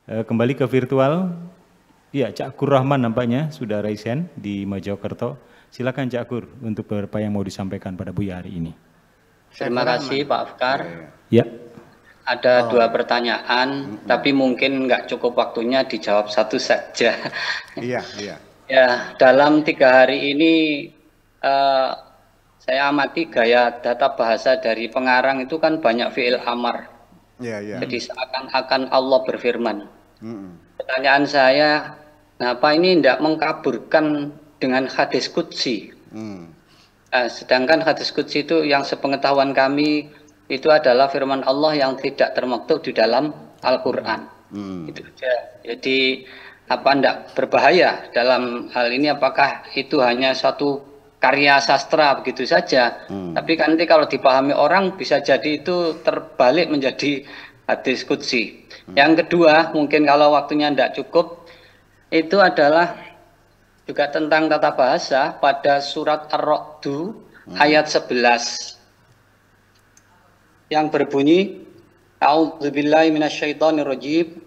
Kembali ke virtual. Ya, Cak Kur Rahman nampaknya sudah raise hand di Mojokerto. Silakan Cak Kur untuk beberapa yang mau disampaikan pada Buya hari ini. Terima kasih Pak Afkar. Ya. Ada dua pertanyaan, tapi mungkin nggak cukup waktunya dijawab satu saja. Iya. Ya, dalam 3 hari ini saya amati gaya tata bahasa dari pengarang itu kan banyak fi'il amar. Iya. Jadi seakan-akan Allah berfirman. Pertanyaan saya, kenapa ini tidak mengkaburkan dengan hadis qudsi? Sedangkan hadis qudsi itu yang sepengetahuan kami itu adalah firman Allah yang tidak termaktub di dalam Al-Quran. Itu saja. Jadi apa tidak berbahaya dalam hal ini? Apakah itu hanya suatu karya sastra begitu saja? Tapi kan nanti kalau dipahami orang bisa jadi itu terbalik menjadi hadis qudsi. Yang kedua, mungkin kalau waktunya tidak cukup, itu adalah juga tentang tata bahasa pada surat Ar-Ra'du ayat 11 yang berbunyi A'udzubillahi minasyaitonirrajim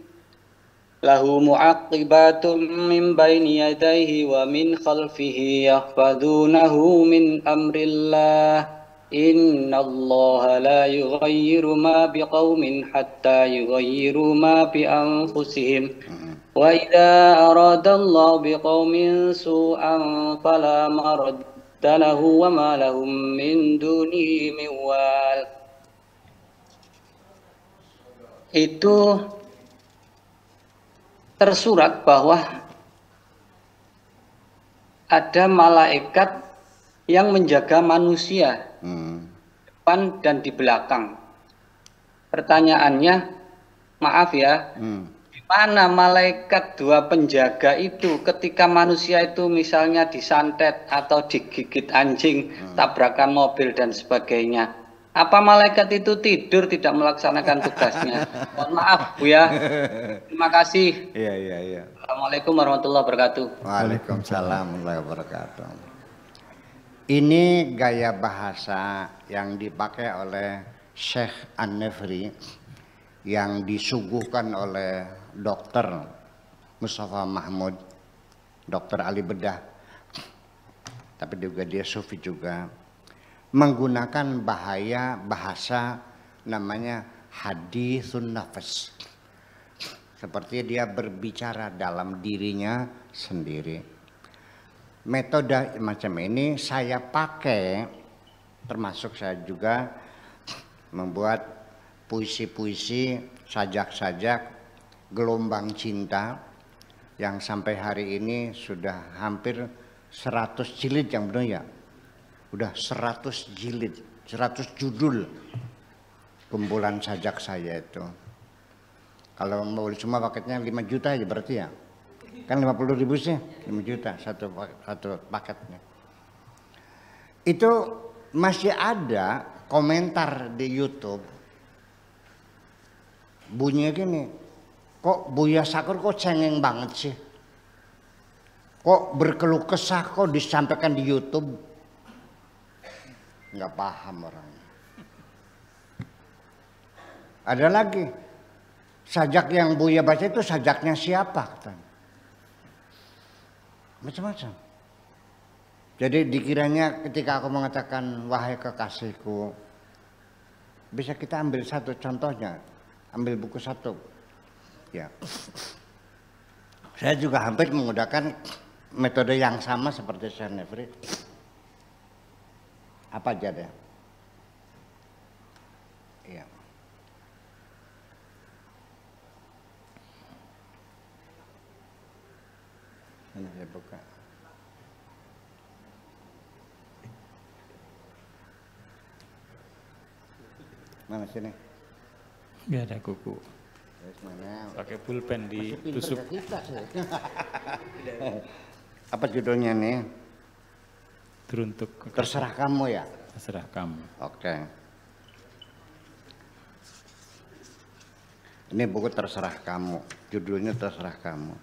lahu mu'aqibatun min baini yadayhi wa min khalfihi yahfadunahu min amrillah innallaha la yughayyiru ma biqaumin hatta yughayyiru ma bi anfusihim wa idza aradallahu biqaumin su'an fala maradda lahu wa ma lahum min dunihi min wal. Itu tersurat bahwa ada malaikat yang menjaga manusia depan dan di belakang. Pertanyaannya, maaf ya, di mana malaikat dua penjaga itu ketika manusia itu misalnya disantet atau digigit anjing, tabrakan mobil dan sebagainya? Apa malaikat itu tidur tidak melaksanakan tugasnya? Mohon maaf Bu ya. Terima kasih. Iya. Assalamualaikum warahmatullahi wabarakatuh. Waalaikumsalam warahmatullahi wabarakatuh. Ini gaya bahasa yang dipakai oleh Syekh An-Nefri yang disuguhkan oleh Dr. Mustafa Mahmud, Dr. Ali Bedah, tapi juga dia sufi juga, menggunakan bahasa namanya hadithun nafas. Seperti dia berbicara dalam dirinya sendiri. Metode macam ini saya pakai, termasuk saya juga membuat puisi-puisi, sajak-sajak, gelombang cinta yang sampai hari ini sudah hampir 100 jilid yang benar ya. Udah 100 jilid, 100 judul kumpulan sajak saya itu. Kalau mau beli semua paketnya 5 juta aja berarti ya. Kan 50.000 sih, 5 juta satu paketnya. Itu masih ada komentar di YouTube. Bunyinya gini, kok Buya Sakur kok cengeng banget sih? Kok berkeluh kesah kok disampaikan di YouTube? Nggak paham orangnya. Ada lagi, sajak yang Buya baca itu sajaknya siapa? Katanya. Macam-macam. Jadi dikiranya ketika aku mengatakan wahai kekasihku, bisa kita ambil satu contohnya, ambil buku satu. Ya. Saya juga hampir menggunakan metode yang sama seperti Syekh Nefri. Apa aja deh? Iya. Ini saya buka. Mana sini? Nggak ada kuku. Pakai pulpen ditusuk. Apa judulnya nih? Teruntuk. Terserah kamu ya? Terserah kamu. Oke. Ini buku Terserah Kamu. Judulnya Terserah Kamu.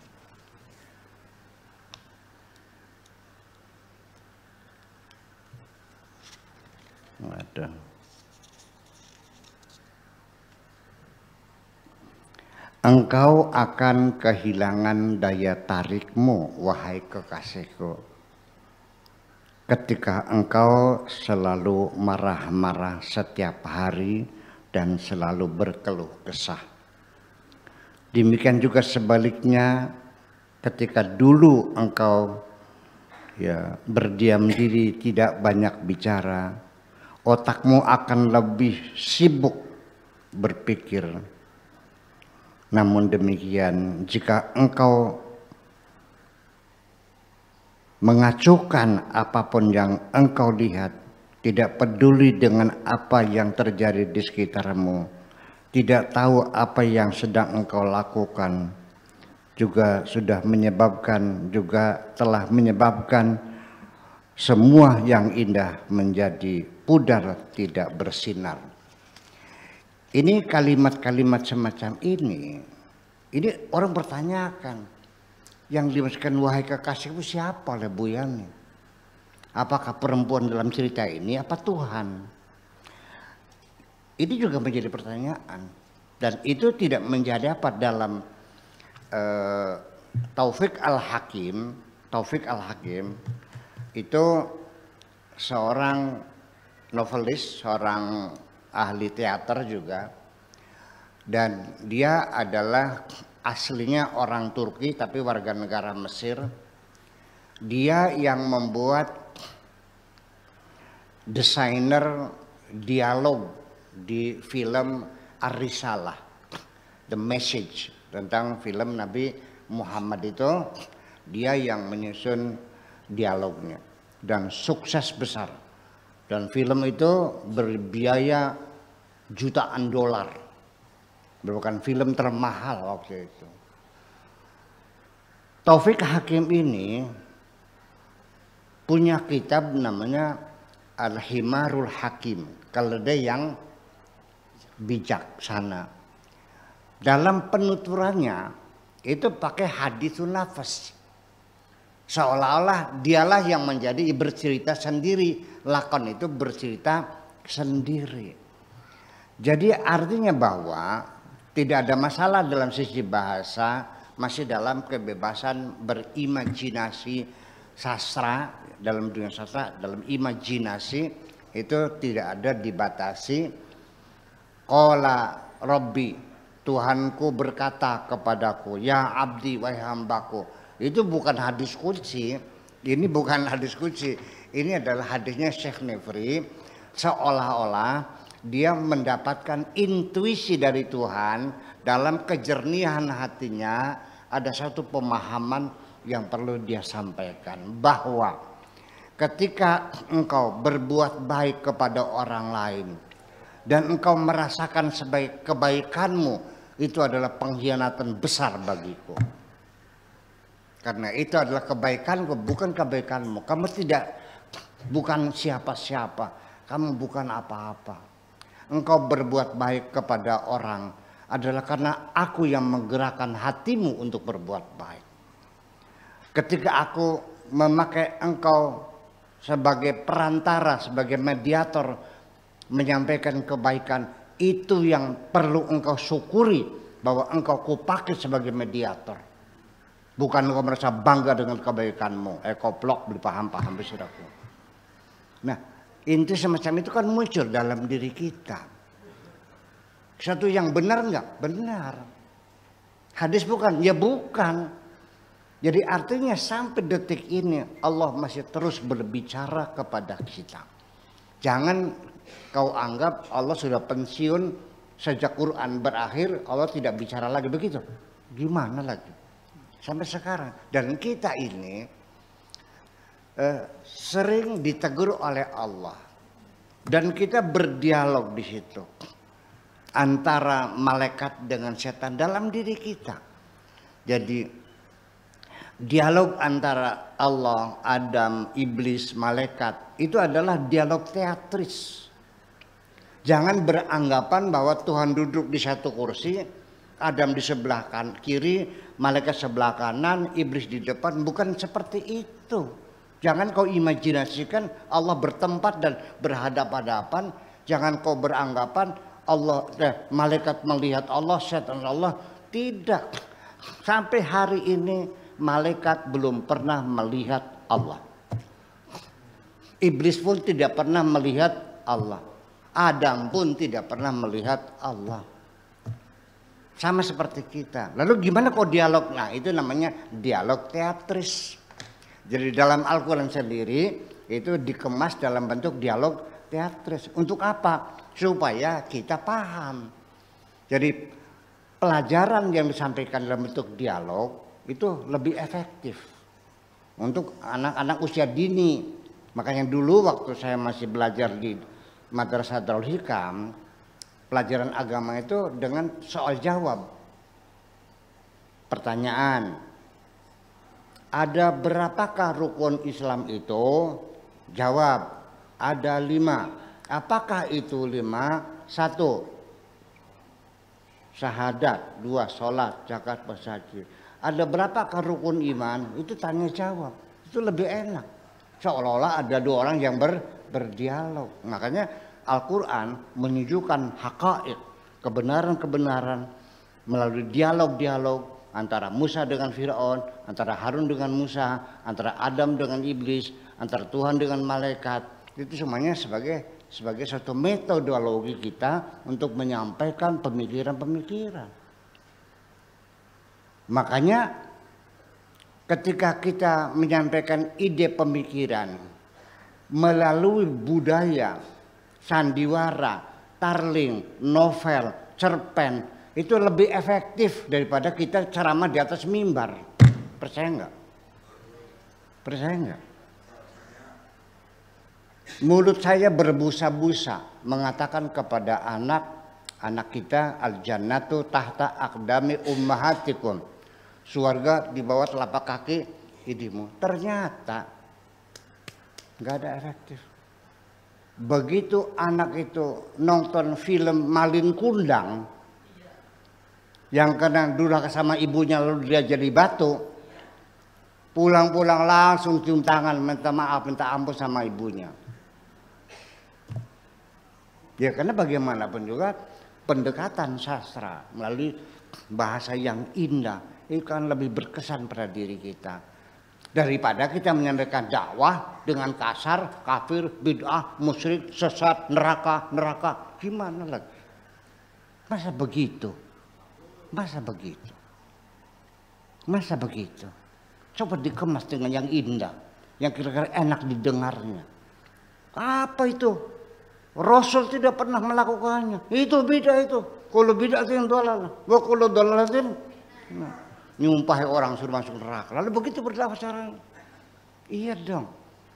Waduh. engkau akan kehilangan daya tarikmu, wahai kekasihku, ketika engkau selalu marah-marah setiap hari dan selalu berkeluh kesah. Demikian juga sebaliknya, ketika dulu engkau berdiam diri, tidak banyak bicara, otakmu akan lebih sibuk berpikir. Namun demikian, jika engkau mengacuhkan apapun yang engkau lihat, tidak peduli dengan apa yang terjadi di sekitarmu, tidak tahu apa yang sedang engkau lakukan, juga telah menyebabkan semua yang indah menjadi pudar, tidak bersinar. Ini kalimat-kalimat semacam ini orang bertanyakan, yang dimaksudkan wahai kekasihku siapa oleh Bu Yani? Apakah perempuan dalam cerita ini apa Tuhan? Ini juga menjadi pertanyaan, dan itu tidak menjadi apa dalam Taufik Al-Hakim itu seorang novelis, seorang ahli teater juga, dan dia adalah aslinya orang Turki tapi warga negara Mesir. Dia yang membuat desainer dialog di film Ar-Risalah, The Message, tentang film Nabi Muhammad itu. Dia yang menyusun dialognya dan sukses besar, dan film itu berbiaya jutaan dolar, merupakan film termahal waktu itu. Taufik Hakim ini punya kitab namanya Al-Himarul Hakim, keledai yang bijaksana. Dalam penuturannya itu pakai hadisun nafas, seolah-olah dialah yang menjadi bercerita sendiri, lakon itu bercerita sendiri. Jadi artinya bahwa tidak ada masalah dalam sisi bahasa, masih dalam kebebasan berimajinasi sastra, dalam dunia sastra, dalam imajinasi itu tidak ada dibatasi. Qala Rabbi, Tuhanku berkata kepadaku, ya abdi, wahai hambaku. Itu bukan hadis qudsi, ini bukan hadis qudsi, ini adalah hadisnya Syekh Nefri, seolah-olah dia mendapatkan intuisi dari Tuhan. Dalam kejernihan hatinya ada satu pemahaman yang perlu dia sampaikan, bahwa ketika engkau berbuat baik kepada orang lain dan engkau merasakan sebagai kebaikanmu, itu adalah pengkhianatan besar bagiku. Karena itu adalah kebaikanku, bukan kebaikanmu. Kamu bukan siapa-siapa, kamu bukan apa-apa. Engkau berbuat baik kepada orang adalah karena aku yang menggerakkan hatimu untuk berbuat baik. Ketika aku memakai engkau sebagai perantara, sebagai mediator, menyampaikan kebaikan, itu yang perlu engkau syukuri, bahwa engkau kupakai sebagai mediator. Bukan engkau merasa bangga dengan kebaikanmu. Koplok, beli paham-paham saudaraku. Nah, inti semacam itu kan muncul dalam diri kita. Satu yang benar enggak? Benar. Hadis bukan? Ya bukan. Jadi artinya sampai detik ini Allah masih terus berbicara kepada kita. Jangan kau anggap Allah sudah pensiun sejak Quran berakhir, Allah tidak bicara lagi, begitu. Gimana lagi? Sampai sekarang. Dan kita ini sering ditegur oleh Allah. Dan kita berdialog di situ. Antara malaikat dengan setan dalam diri kita. Jadi dialog antara Allah, Adam, iblis, malaikat itu adalah dialog teatris. Jangan beranggapan bahwa Tuhan duduk di satu kursi, Adam di sebelah kiri, malaikat sebelah kanan, iblis di depan. Bukan seperti itu. Jangan kau imajinasikan Allah bertempat dan berhadapan-hadapan. Jangan kau beranggapan malaikat melihat Allah, setan Allah, Tidak. Sampai hari ini malaikat belum pernah melihat Allah. Iblis pun tidak pernah melihat Allah. Adam pun tidak pernah melihat Allah. Sama seperti kita. Lalu gimana kok dialog? Nah, itu namanya dialog teatris. Jadi dalam Al-Quran sendiri itu dikemas dalam bentuk dialog teatris. Untuk apa? Supaya kita paham. Jadi pelajaran yang disampaikan dalam bentuk dialog itu lebih efektif untuk anak-anak usia dini. Makanya dulu waktu saya masih belajar di Madrasah Darul Hikam, pelajaran agama itu dengan soal jawab. Pertanyaan, ada berapakah rukun Islam itu? Jawab, ada 5. Apakah itu 5? 1, syahadat. 2, sholat, zakat, puasa, haji. Ada berapakah rukun iman? Itu tanya jawab. Itu lebih enak. Seolah-olah ada 2 orang yang berdialog. Makanya Al-Quran menunjukkan haqaiq, kebenaran-kebenaran melalui dialog-dialog antara Musa dengan Fir'aun, antara Harun dengan Musa, antara Adam dengan iblis, antara Tuhan dengan malaikat. Itu semuanya sebagai suatu metodologi kita untuk menyampaikan pemikiran-pemikiran. Makanya ketika kita menyampaikan ide pemikiran melalui budaya, sandiwara, tarling, novel, cerpen, itu lebih efektif daripada kita ceramah di atas mimbar. Percaya enggak? Percaya enggak? Mulut saya berbusa-busa mengatakan kepada anak kita, al-jannatu tahta aqdami ummahatikum. Surga di bawah telapak kaki ibumu. Ternyata nggak ada efektif. Begitu anak itu nonton film Malin Kundang yang kena durhaka sama ibunya lalu dia jadi batu, pulang-pulang langsung cium tangan minta maaf, minta ampun sama ibunya. Ya karena bagaimanapun juga pendekatan sastra melalui bahasa yang indah itu kan lebih berkesan pada diri kita daripada kita menyampaikan dakwah dengan kasar, kafir, bid'ah, musyrik, sesat, neraka. Gimana lagi? Masa begitu? Masa begitu? Coba dikemas dengan yang indah, yang kira-kira enak didengarnya. Apa itu? Rasul tidak pernah melakukannya. Itu bid'ah itu. Kalau bid'ah itu yang dolal. Wa kullu dolalatin nyumpahi orang suruh masuk neraka. Lalu begitu berdakwah caranya. Iya dong.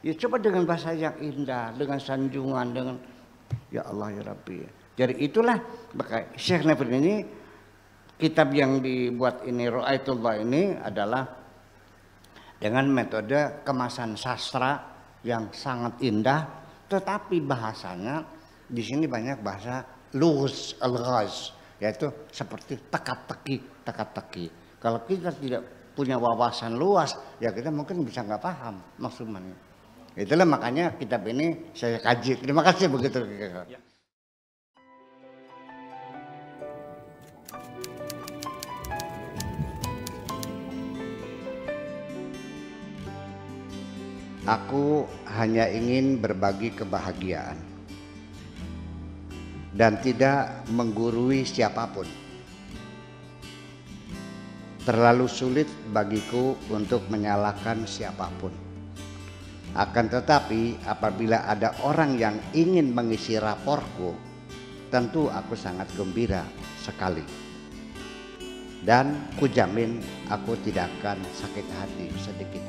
Ya coba dengan bahasa yang indah, dengan sanjungan, dengan ya Allah ya Rabbi. Jadi itulah maka Syekh Nafir ini kitab yang dibuat ini Ru'aitullah ini adalah dengan metode kemasan sastra yang sangat indah, tetapi bahasanya di sini banyak bahasa lughz al-ghaz, yaitu seperti teka-teki. Kalau kita tidak punya wawasan luas, ya kita mungkin bisa nggak paham maksudnya. Itulah makanya kitab ini saya kaji. Terima kasih begitu. Ya. Aku hanya ingin berbagi kebahagiaan dan tidak menggurui siapapun. Terlalu sulit bagiku untuk menyalahkan siapapun. Akan tetapi apabila ada orang yang ingin mengisi raporku, tentu aku sangat gembira sekali. Dan kujamin aku tidak akan sakit hati sedikit.